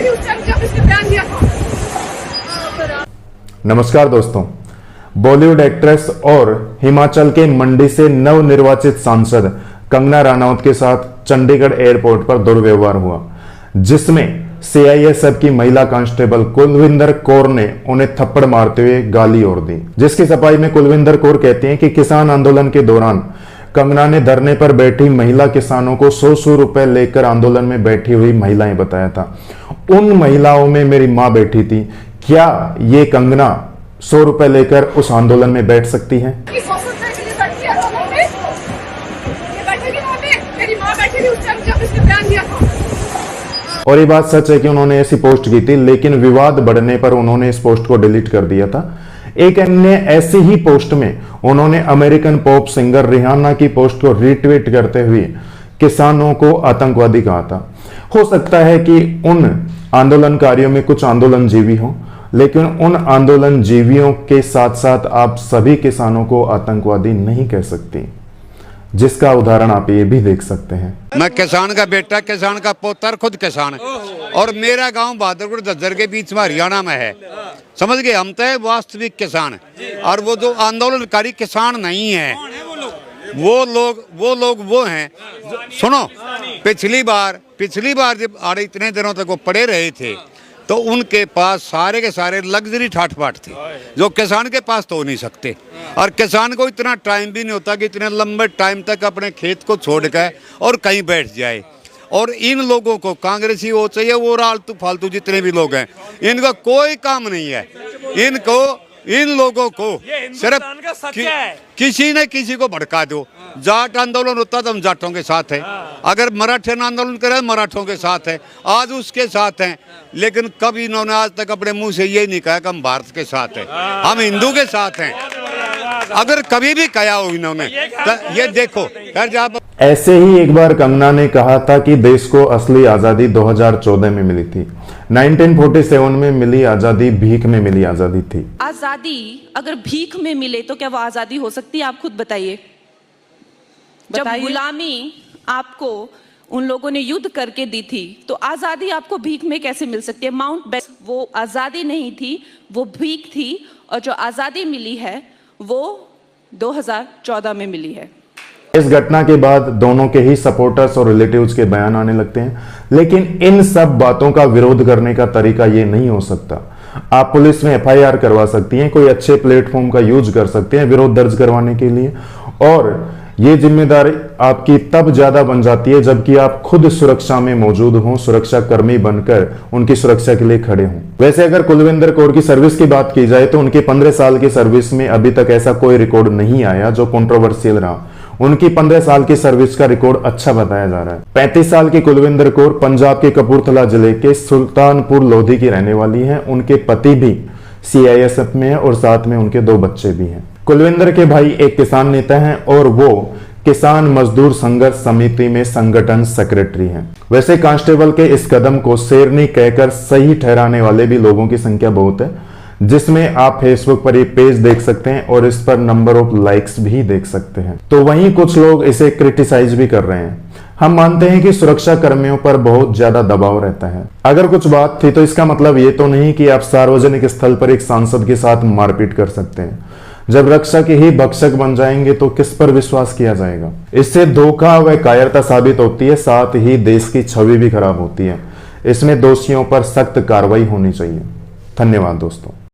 बैठे थे उस टाइम जब इसने बयान दिया था। नमस्कार दोस्तों, बॉलीवुड एक्ट्रेस और हिमाचल के मंडी से नवनिर्वाचित सांसद कंगना रनौत के साथ चंडीगढ़ एयरपोर्ट पर दुर्व्यवहार हुआ, जिसमें सीआईएसएफ की महिला कांस्टेबल कुलविंदर कौर ने उन्हें थप्पड़ मारते हुए गाली और दी। जिसकी सफाई में कुलविंदर कौर कहती हैं कि किसान आंदोलन के दौरान कंगना ने धरने पर बैठी महिला किसानों को 100 रुपए लेकर आंदोलन में बैठी हुई महिलाएं बताया था। उन महिलाओं में मेरी मां बैठी थी। क्या ये कंगना 100 रुपए लेकर उस आंदोलन में बैठ सकती है? और ये बात सच है कि उन्होंने ऐसी पोस्ट की थी, लेकिन विवाद बढ़ने पर उन्होंने इस पोस्ट को डिलीट कर दिया था। एक अन्य ऐसी ही पोस्ट में उन्होंने अमेरिकन पॉप सिंगर रिहाना की पोस्ट को रीट्वीट करते हुए किसानों को आतंकवादी कहा था। हो सकता है कि उन आंदोलनकारियों में कुछ आंदोलनजीवी हों, लेकिन उन आंदोलनजीवियों के साथ साथ आप सभी किसानों को आतंकवादी नहीं कह सकती, जिसका उदाहरण आप ये भी देख सकते हैं। मैं किसान का बेटा, किसान का पोतर, खुद किसान, और मेरा गांव बहादुरगढ़ दज्जर के बीच में हरियाणा में है। समझ गए, हम तो वास्तविक किसान, और वो जो आंदोलनकारी किसान नहीं है, वो लोग वो हैं। सुनो, पिछली बार जब आड़े इतने दिनों तक वो पड़े रहे थे तो उनके पास सारे के सारे लग्जरी ठाठ बाट थे, जो किसान के पास तो हो नहीं सकते। और किसान को इतना टाइम भी नहीं होता कि इतने लंबे टाइम तक अपने खेत को छोड़ कर और कहीं बैठ जाए। और इन लोगों को कांग्रेसी हो चाहिए वो आलतू फालतू जितने भी लोग हैं, इनका कोई काम नहीं है। इन लोगों को सिर्फ किसी ने किसी को भड़का दो। जाट आंदोलन होता तो हम जाटों के साथ हैं, अगर मराठे आंदोलन करे मराठों के साथ हैं, आज उसके साथ हैं। लेकिन कभी इन्होंने आज तक अपने मुंह से ये नहीं कहा कि हम भारत के साथ हैं, हम हिंदू के साथ हैं। अगर कभी भी कहा हो इन्होंने तो ये देखो। ऐसे ही एक बार कंगना ने कहा था कि देश को असली आजादी 2014 में मिली थी। 1947 में मिली आजादी भीख में मिली आजादी थी। आजादी अगर भीख में मिले तो क्या वो आजादी हो सकती है? आप खुद बताइए। जब गुलामी आपको उन लोगों ने युद्ध करके दी थी तो आजादी आपको भीख में कैसे मिल सकती है? माउंट बेटन वो आजादी नहीं थी, वो भीख थी। और जो आजादी मिली है वो 2014 में मिली है। इस घटना के बाद दोनों के ही सपोर्टर्स और रिलेटिव्स के बयान आने लगते हैं, लेकिन इन सब बातों का विरोध करने का तरीका ये नहीं हो सकता। आप पुलिस में एफआईआर करवा सकती हैं, कोई अच्छे प्लेटफॉर्म का यूज कर सकते हैं विरोध दर्ज करवाने के लिए, और ये जिम्मेदारी आपकी तब ज्यादा बन जाती है जबकि आप खुद सुरक्षा में मौजूद हों, सुरक्षा कर्मी बनकर उनकी सुरक्षा के लिए खड़े हों। वैसे अगर कुलविंदर कौर की सर्विस की बात की जाए तो उनके 15 साल की सर्विस में अभी तक ऐसा कोई रिकॉर्ड नहीं आया जो कंट्रोवर्शियल रहा। उनकी 15 साल की सर्विस का रिकॉर्ड अच्छा बताया जा रहा है। 35 साल की कुलविंदर कौर पंजाब के कपूरथला जिले के सुल्तानपुर लोधी की रहने वाली हैं। उनके पति भी सीआईएसएफ में है और साथ में उनके 2 बच्चे भी हैं। कुलविंदर के भाई एक किसान नेता हैं और वो किसान मजदूर संघर्ष समिति में संगठन सेक्रेटरी हैं। वैसे कांस्टेबल के इस कदम को शेरनी कहकर सही ठहराने वाले भी लोगों की संख्या बहुत है, जिसमें आप फेसबुक पर ये पेज देख सकते हैं और इस पर नंबर ऑफ लाइक्स भी देख सकते हैं। तो वहीं कुछ लोग इसे क्रिटिसाइज भी कर रहे हैं। हम मानते हैं कि सुरक्षा कर्मियों पर बहुत ज्यादा दबाव रहता है। अगर कुछ बात थी तो इसका मतलब ये तो नहीं कि आप सार्वजनिक स्थल पर एक सांसद के साथ मारपीट कर सकते हैं। जब रक्षक ही भक्षक बन जाएंगे तो किस पर विश्वास किया जाएगा? इससे धोखा व कायरता साबित होती है, साथ ही देश की छवि भी खराब होती है। इसमें दोषियों पर सख्त कार्रवाई होनी चाहिए। धन्यवाद दोस्तों।